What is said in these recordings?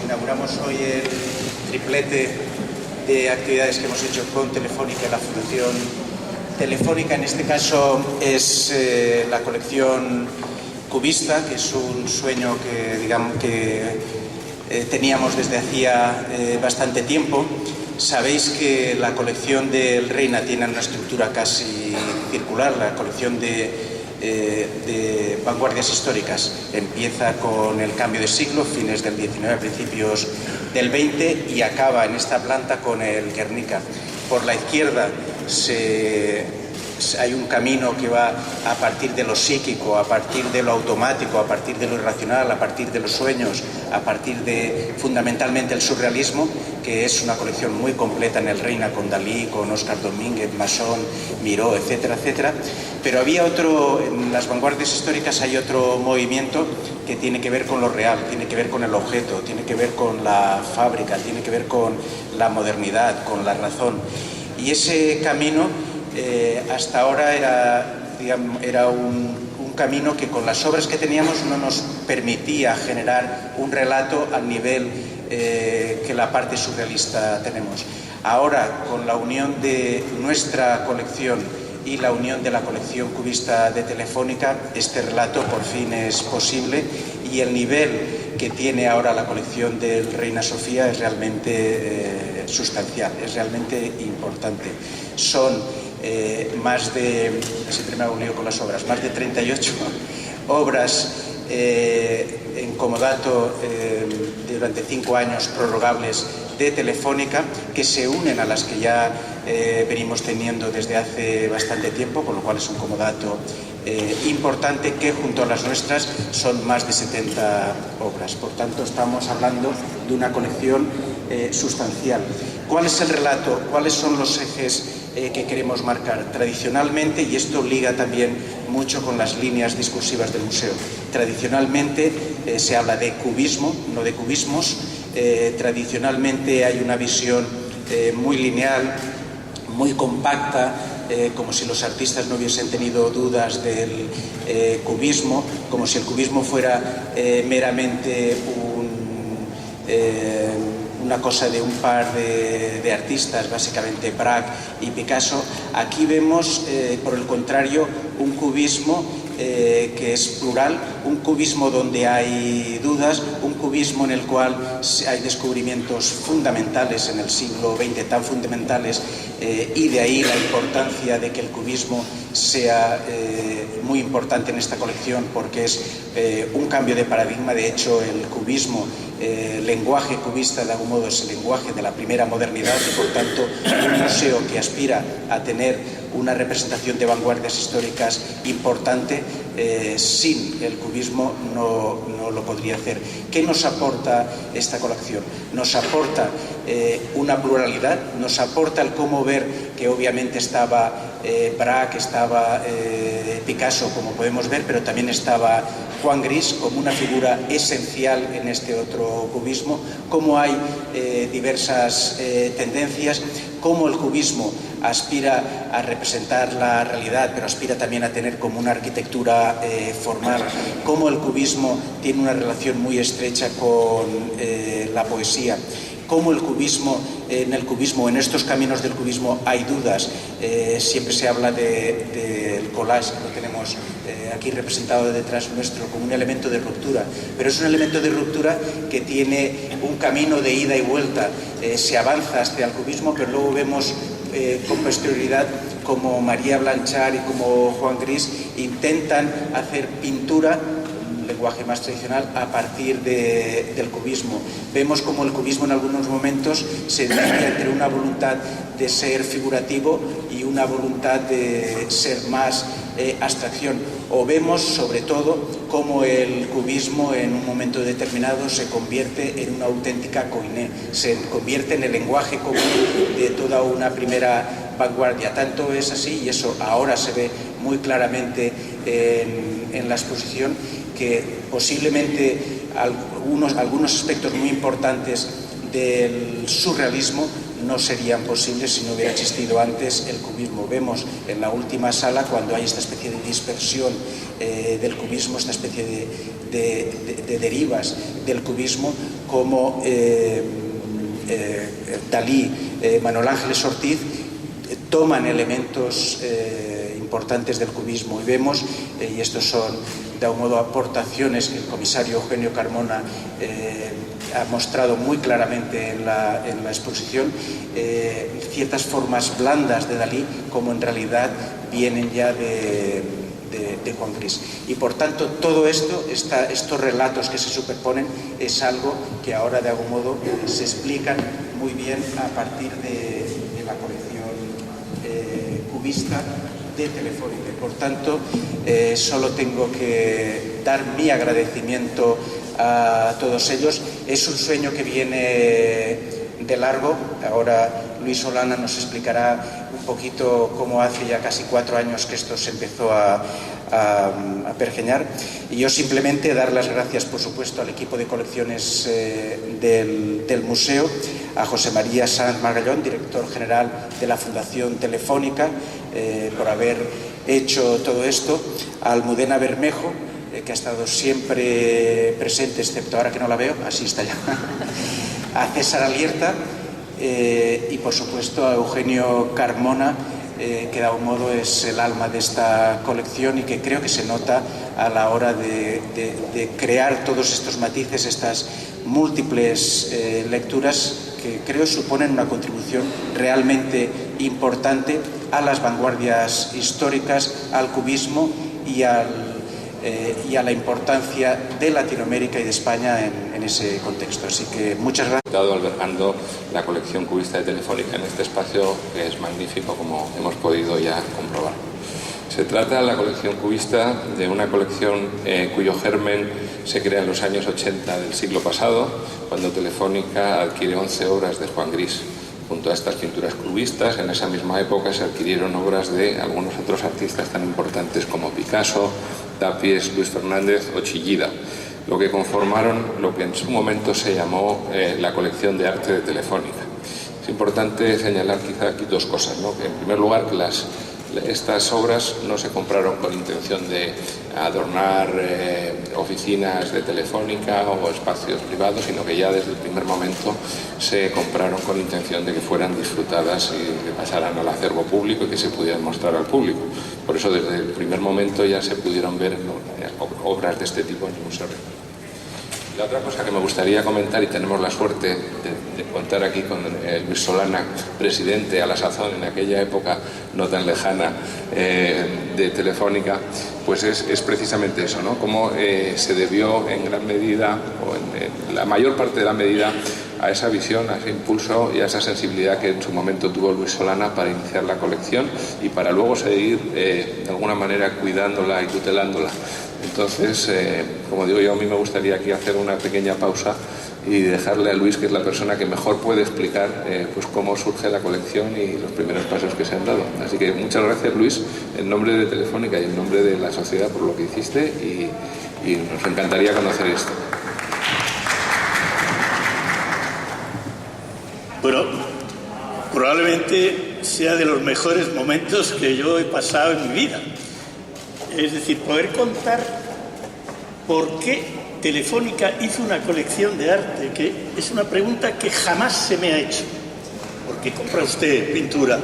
Inauguramos hoy el triplete de actividades que hemos hecho con Telefónica y la Fundación Telefónica. En este caso es la colección cubista, que es un sueño que teníamos desde hacía bastante tiempo. Sabéis que la colección del Reina tiene una estructura casi circular. La colección de vanguardias históricas empieza con el cambio de siglo, fines del XIX, principios del XX, y acaba en esta planta con el Guernica. Por la izquierda hay un camino que va a partir de lo psíquico, a partir de lo automático, a partir de lo irracional, a partir de los sueños, a partir de fundamentalmente el surrealismo, que es una colección muy completa en el Reina, con Dalí, con Óscar Domínguez, Masson, Miró, etcétera, etcétera. Pero había otro, en las vanguardias históricas hay otro movimiento que tiene que ver con lo real, tiene que ver con el objeto, tiene que ver con la fábrica, tiene que ver con la modernidad, con la razón. Y ese camino hasta ahora era un camino que con las obras que teníamos no nos permitía generar un relato al nivel que la parte surrealista tenemos. Ahora, con la unión de nuestra colección y la unión de la colección cubista de Telefónica, este relato por fin es posible, y el nivel que tiene ahora la colección del Reina Sofía es realmente sustancial, es realmente importante. Son más de, siempre me hago un lío con las obras, más de 38 obras en comodato durante 5 años prorrogables de Telefónica, que se unen a las que ya venimos teniendo desde hace bastante tiempo, con lo cual es un comodato importante, que junto a las nuestras son más de 70 obras. Por tanto, estamos hablando de una colección sustancial. ¿Cuál es el relato? ¿Cuáles son los ejes que queremos marcar? Tradicionalmente, y esto liga también mucho con las líneas discursivas del museo, tradicionalmente se habla de cubismo, no de cubismos. Tradicionalmente hay una visión muy lineal, muy compacta, como si los artistas no hubiesen tenido dudas del cubismo, como si el cubismo fuera meramente una cosa de un par de artistas, básicamente Braque y Picasso. Aquí vemos, por el contrario, un cubismo que es plural, un cubismo donde hay dudas, un cubismo en el cual hay descubrimientos fundamentales en el siglo XX, tan fundamentales, y de ahí la importancia de que el cubismo sea muy importante en esta colección, porque es un cambio de paradigma. De hecho, el cubismo, el lenguaje cubista de algún modo es el lenguaje de la primera modernidad, y por tanto un museo que aspira a tener una representación de vanguardias históricas importante, sin el cubismo no lo podría hacer. ¿Qué nos aporta esta colección? Nos aporta una pluralidad, nos aporta el cómo ver que obviamente estaba Braque, estaba Picasso, como podemos ver, pero también estaba Juan Gris como una figura esencial en este otro cubismo, cómo hay diversas tendencias, cómo el cubismo aspira a representar la realidad, pero aspira también a tener como una arquitectura formal, cómo el cubismo tiene una relación muy estrecha con la poesía, cómo el cubismo, en estos caminos del cubismo hay dudas. Siempre se habla del collage, que lo tenemos aquí representado detrás nuestro, como un elemento de ruptura, pero es un elemento de ruptura que tiene un camino de ida y vuelta. Se avanza hacia el cubismo, pero luego vemos con posterioridad como María Blanchard y como Juan Gris intentan hacer pintura, un lenguaje más tradicional, a partir del cubismo. Vemos como el cubismo en algunos momentos se divide entre una voluntad de ser figurativo y una voluntad de ser más abstracción. O vemos sobre todo cómo el cubismo en un momento determinado se convierte en una auténtica coiné, se convierte en el lenguaje común de toda una primera vanguardia. Tanto es así, y eso ahora se ve muy claramente en la exposición, que posiblemente algunos aspectos muy importantes del surrealismo no serían posibles si no hubiera existido antes el cubismo. Vemos en la última sala, cuando hay esta especie de dispersión del cubismo, esta especie de derivas del cubismo, como Dalí, Manuel Ángeles Ortiz, toman elementos importantes del cubismo y vemos, y estos son de algún modo aportaciones que el comisario Eugenio Carmona ha mostrado muy claramente en la exposición, ciertas formas blandas de Dalí como en realidad vienen ya de Juan Gris. Y por tanto todo esto, estos relatos que se superponen, es algo que ahora de algún modo se explican muy bien a partir de la colección cubista de Telefónica. Por tanto, solo tengo que dar mi agradecimiento a todos ellos. Es un sueño que viene de largo. Ahora Luis Solana nos explicará un poquito cómo hace ya casi 4 años que esto se empezó a pergeñar. Y yo simplemente dar las gracias, por supuesto, al equipo de colecciones del museo, a José María Sanz Magallón, director general de la Fundación Telefónica, por haber hecho todo esto, a Almudena Bermejo, que ha estado siempre presente, excepto ahora que no la veo, así está ya, a César Alierta, y por supuesto a Eugenio Carmona, que de algún modo es el alma de esta colección y que creo que se nota a la hora de crear todos estos matices, estas múltiples lecturas que creo suponen una contribución realmente importante a las vanguardias históricas, al cubismo y a la importancia de Latinoamérica y de España en ese contexto. Así que muchas gracias. Estado albergando la colección cubista de Telefónica en este espacio que es magnífico, como hemos podido ya comprobar. Se trata, la colección cubista, de una colección cuyo germen se crea en los años 80 del siglo pasado, cuando Telefónica adquiere 11 obras de Juan Gris. Junto a estas pinturas cubistas, en esa misma época se adquirieron obras de algunos otros artistas tan importantes como Picasso, Tapies, Luis Fernández o Chillida, lo que conformaron lo que en su momento se llamó la colección de arte de Telefónica. Es importante señalar quizá aquí 2 cosas, ¿no? Que en primer lugar, que estas obras no se compraron con intención de adornar oficinas de Telefónica o espacios privados, sino que ya desde el primer momento se compraron con intención de que fueran disfrutadas y que pasaran al acervo público y que se pudieran mostrar al público. Por eso desde el primer momento ya se pudieron ver obras de este tipo en el Museo. La otra cosa que me gustaría comentar, y tenemos la suerte de contar aquí con Luis Solana, presidente a la sazón en aquella época no tan lejana de Telefónica, pues es precisamente eso, ¿no? Cómo se debió en gran medida, o en la mayor parte de la medida, a esa visión, a ese impulso y a esa sensibilidad que en su momento tuvo Luis Solana para iniciar la colección y para luego seguir de alguna manera cuidándola y tutelándola. Entonces, como digo yo, a mí me gustaría aquí hacer una pequeña pausa y dejarle a Luis, que es la persona que mejor puede explicar pues cómo surge la colección y los primeros pasos que se han dado. Así que muchas gracias, Luis, en nombre de Telefónica y en nombre de la sociedad por lo que hiciste, y nos encantaría conocer esto. Bueno, probablemente sea de los mejores momentos que yo he pasado en mi vida. Es decir, poder contar por qué Telefónica hizo una colección de arte, que es una pregunta que jamás se me ha hecho. ¿Por qué compra usted pintura?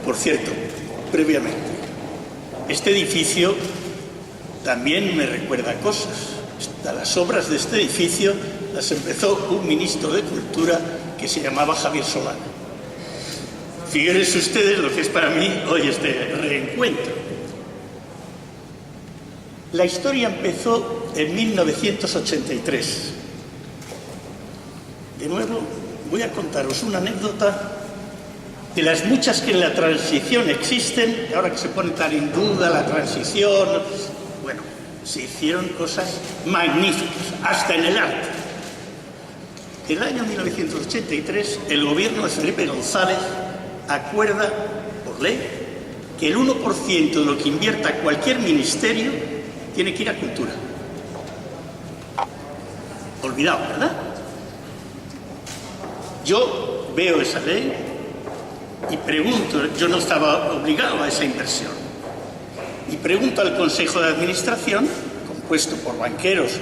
Por cierto, previamente, este edificio también me recuerda cosas. Las obras de este edificio las empezó un ministro de Cultura que se llamaba Javier Solana. Fíjense ustedes lo que es para mí hoy este reencuentro. La historia empezó en 1983. De nuevo, voy a contaros una anécdota de las muchas que en la transición existen, y ahora que se pone tan en duda la transición, bueno, se hicieron cosas magníficas, hasta en el arte. En el año 1983, el gobierno de Felipe González acuerda, por ley, que el 1% de lo que invierta cualquier ministerio tiene que ir a cultura. Olvidado, ¿verdad? Yo veo esa ley y pregunto, yo no estaba obligado a esa inversión. y pregunto al Consejo de Administración, compuesto por banqueros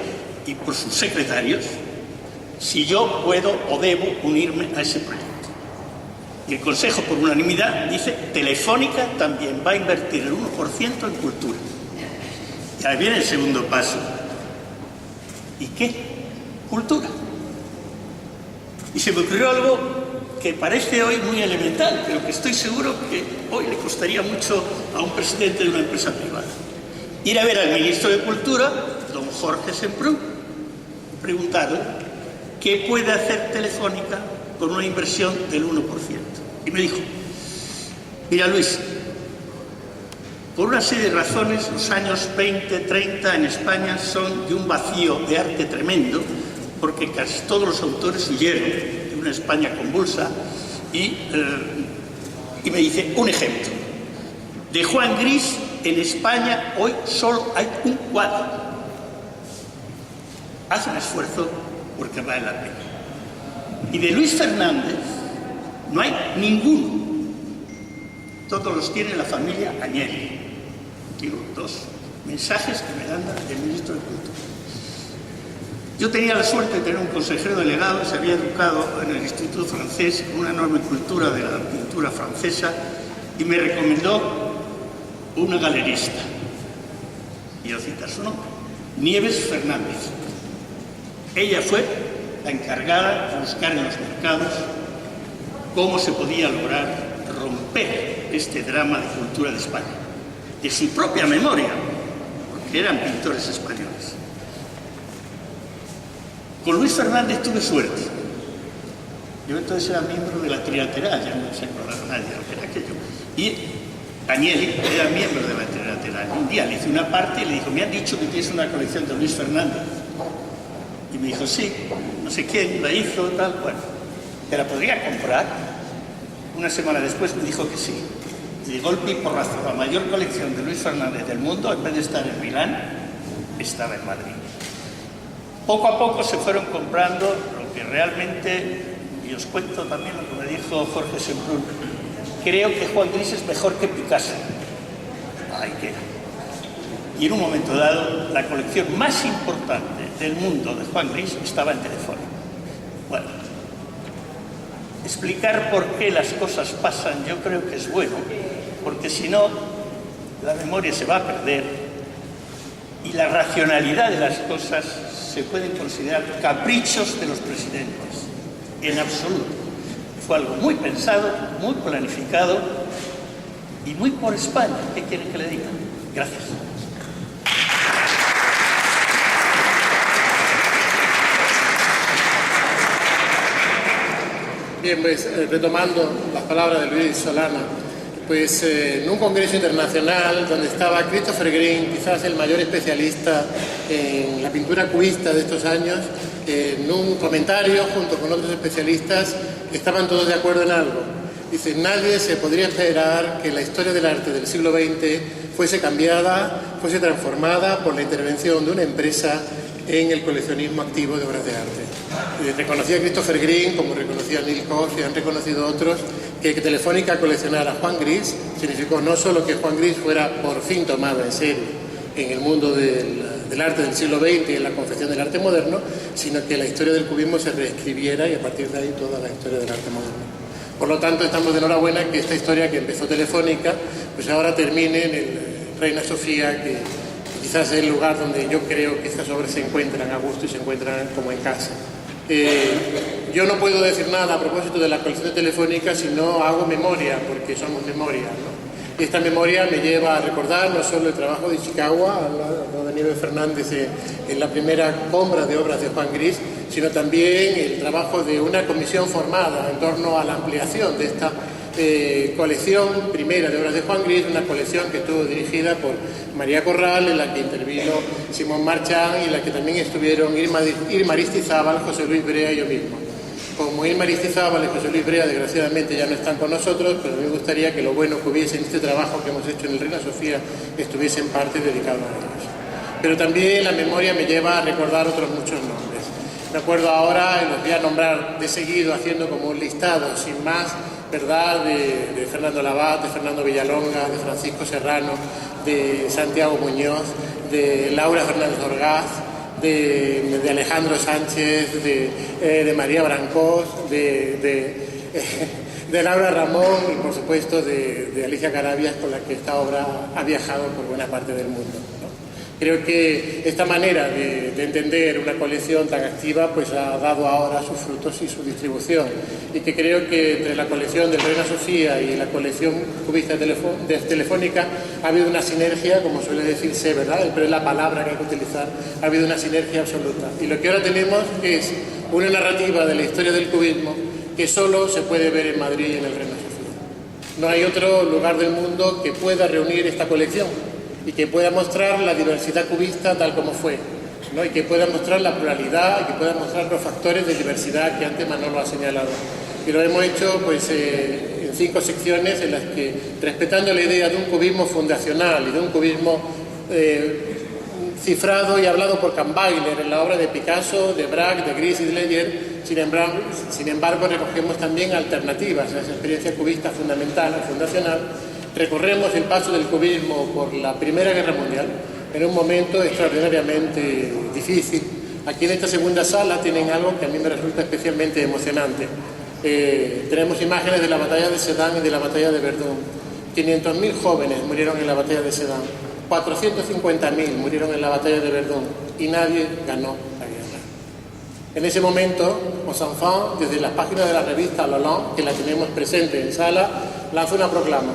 y por sus secretarios, si yo puedo o debo unirme a ese proyecto. Y el Consejo, por unanimidad, dice: Telefónica también va a invertir el 1% en cultura. Y ahí viene el segundo paso. ¿Y qué? Cultura. Y se me ocurrió algo que parece hoy muy elemental, pero que estoy seguro que hoy le costaría mucho a un presidente de una empresa privada. Ir a ver al ministro de Cultura, don Jorge Semprún, preguntarle qué puede hacer Telefónica con una inversión del 1%. Y me dijo: mira, Luis, por una serie de razones, los años 20, 30 en España son de un vacío de arte tremendo, porque casi todos los autores huyeron de una España convulsa, y me dice un ejemplo. De Juan Gris, en España hoy solo hay un cuadro. Haz un esfuerzo porque vale la pena. Y de Luis Fernández no hay ninguno. Todos los tiene la familia Agnelli. Digo, 2 mensajes que me dan del ministro de Cultura. Yo tenía la suerte de tener un consejero delegado que se había educado en el Instituto Francés con una enorme cultura de la pintura francesa, y me recomendó una galerista. Y yo citar su nombre: Nieves Fernández. Ella fue la encargada de buscar en los mercados cómo se podía lograr romper este drama de cultura de España, de su propia memoria, porque eran pintores españoles. Con Luis Fernández tuve suerte. Yo entonces era miembro de la Trilateral, ya no se acordará nadie de lo que era aquello. Y Agnelli era miembro de la Trilateral. Un día le hice una parte y le dijo: me han dicho que tienes una colección de Luis Fernández. Y me dijo: sí, no sé quién la hizo, tal, bueno. ¿Te la podría comprar? Una semana después me dijo que sí. Y de golpe y porrazo, la mayor colección de Luis Fernández del mundo, en vez de estar en Milán, estaba en Madrid. Poco a poco se fueron comprando lo que realmente, y os cuento también lo que me dijo Jorge Semprún, creo que Juan Gris es mejor que Picasso. Ahí queda. Y en un momento dado, la colección más importante del mundo de Juan Gris estaba en Telefónica. Bueno, explicar por qué las cosas pasan yo creo que es bueno, porque si no, la memoria se va a perder y la racionalidad de las cosas se pueden considerar caprichos de los presidentes. En absoluto. Fue algo muy pensado, muy planificado y muy por España. ¿Qué quieren que le diga? Gracias. Bien, pues retomando las palabras de Luis Solana, pues en un congreso internacional donde estaba Christopher Green, quizás el mayor especialista en la pintura cubista de estos años, en un comentario junto con otros especialistas estaban todos de acuerdo en algo. Dice: nadie se podría esperar que la historia del arte del siglo XX fuese cambiada, fuese transformada por la intervención de una empresa en el coleccionismo activo de obras de arte. Reconocía Christopher Green, como reconocía Neil Koch y han reconocido otros, que Telefónica coleccionara a Juan Gris significó no solo que Juan Gris fuera por fin tomado en serio en el mundo del arte del siglo XX y en la confección del arte moderno, sino que la historia del cubismo se reescribiera y a partir de ahí toda la historia del arte moderno. Por lo tanto, estamos de enhorabuena que esta historia que empezó Telefónica, pues ahora termine en el Reina Sofía, que quizás es el lugar donde yo creo que estas obras se encuentran a gusto y se encuentran como en casa. Yo no puedo decir nada a propósito de la colección de Telefónica si no hago memoria, porque somos memoria, ¿no? Y esta memoria me lleva a recordar no solo el trabajo de Ishikawa, de Nieves Fernández, en la primera compra de obras de Juan Gris, sino también el trabajo de una comisión formada en torno a la ampliación de esta colección primera de obras de Juan Gris, una colección que estuvo dirigida por María Corral, en la que intervino Simón Marchán y en la que también estuvieron Irma Aristizábal, José Luis Brea y yo mismo. Como Irma Aristizábal y José Luis Brea desgraciadamente ya no están con nosotros, pero me gustaría que lo bueno que hubiese en este trabajo que hemos hecho en el Reina Sofía estuviese en parte dedicado a ellos. Pero también la memoria me lleva a recordar otros muchos nombres. Me acuerdo ahora, y los voy a nombrar de seguido, haciendo como un listado, sin más, ¿verdad?, de Fernando Labat, de Fernando Villalonga, de Francisco Serrano, de Santiago Muñoz, de Laura Fernández Orgaz, de Alejandro Sánchez, de María Brancós, de Laura Ramón y, por supuesto, de Alicia Carabias, con la que esta obra ha viajado por buena parte del mundo, ¿no? Creo que esta manera de entender una colección tan activa pues ha dado ahora sus frutos y su distribución, y que creo que entre la colección del Reina Sofía y la colección cubista de Telefónica ha habido una sinergia, como suele decirse, ¿verdad?, pero es la palabra que hay que utilizar, ha habido una sinergia absoluta. Y lo que ahora tenemos es una narrativa de la historia del cubismo que solo se puede ver en Madrid y en el Reina Sofía. No hay otro lugar del mundo que pueda reunir esta colección y que pueda mostrar la diversidad cubista tal como fue, ¿no?, y que pueda mostrar la pluralidad y que pueda mostrar los factores de diversidad que antes Manolo ha señalado. Y lo hemos hecho pues, en 5 secciones en las que, respetando la idea de un cubismo fundacional y de un cubismo cifrado y hablado por Kahnweiler en la obra de Picasso, de Braque, de Gris y de Leyer, sin embargo recogemos también alternativas a esa experiencia cubista fundamental o fundacional. Recorremos el paso del cubismo por la Primera Guerra Mundial en un momento extraordinariamente difícil. Aquí en esta segunda sala tienen algo que a mí me resulta especialmente emocionante. Tenemos imágenes de la batalla de Sedan y de la batalla de Verdún. 500.000 jóvenes murieron en la batalla de Sedan, 450.000 murieron en la batalla de Verdún y nadie ganó la guerra. En ese momento, Montsanfant, desde las páginas de la revista Lalande, que la tenemos presente en sala, lanzó una proclama.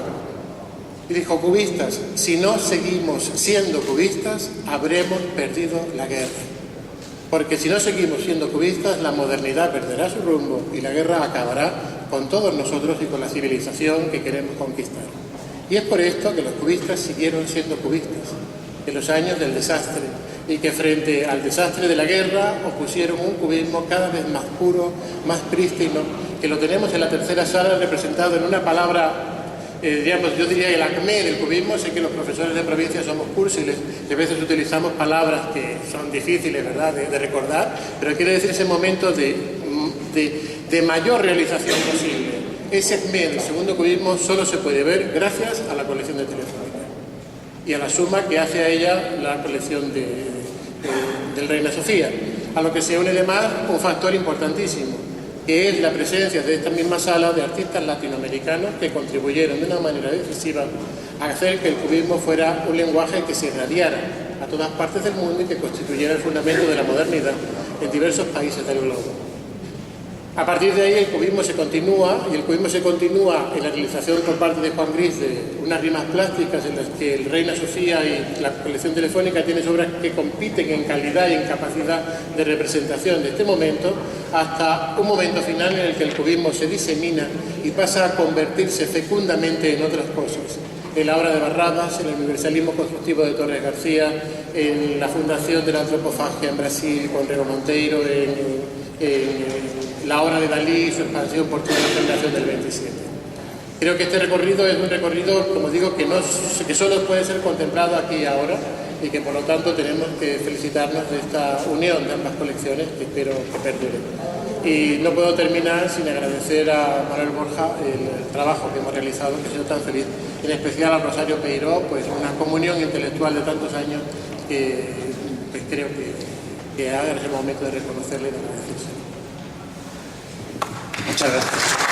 Y dijo: cubistas, si no seguimos siendo cubistas, habremos perdido la guerra. Porque si no seguimos siendo cubistas, la modernidad perderá su rumbo y la guerra acabará con todos nosotros y con la civilización que queremos conquistar. Y es por esto que los cubistas siguieron siendo cubistas en los años del desastre, y que frente al desastre de la guerra opusieron un cubismo cada vez más puro, más prístino, que lo tenemos en la tercera sala representado en una palabra, yo diría el acmé del cubismo. Sé que los profesores de provincia somos cursiles y a veces utilizamos palabras que son difíciles, ¿verdad?, de recordar, pero quiere decir ese momento de mayor realización posible. Ese acmé del segundo cubismo solo se puede ver gracias a la colección de Telefónica y a la suma que hace a ella la colección del Reina Sofía, a lo que se une además un factor importantísimo, que es la presencia de esta misma sala de artistas latinoamericanos que contribuyeron de una manera decisiva a hacer que el cubismo fuera un lenguaje que se irradiara a todas partes del mundo y que constituyera el fundamento de la modernidad en diversos países del globo. A partir de ahí el cubismo se continúa, y el cubismo se continúa en la realización por parte de Juan Gris de unas rimas plásticas en las que el Reina Sofía y la colección Telefónica tienen obras que compiten en calidad y en capacidad de representación de este momento, hasta un momento final en el que el cubismo se disemina y pasa a convertirse fecundamente en otras cosas. En la obra de Barradas, en el universalismo constructivo de Torres García, en la fundación de la antropofagia en Brasil con Rego Monteiro, en la obra de Dalí y su expansión por toda la generación del 27. Creo que este recorrido es un recorrido, como digo, que solo puede ser contemplado aquí y ahora, y que por lo tanto tenemos que felicitarnos de esta unión de ambas colecciones, que espero que perdure. Y no puedo terminar sin agradecer a Manuel Borja el trabajo que hemos realizado, que he sido tan feliz, en especial a Rosario Peiró, pues una comunión intelectual de tantos años que creo que ahora es el momento de reconocerle y de agradecerse. Muchas gracias.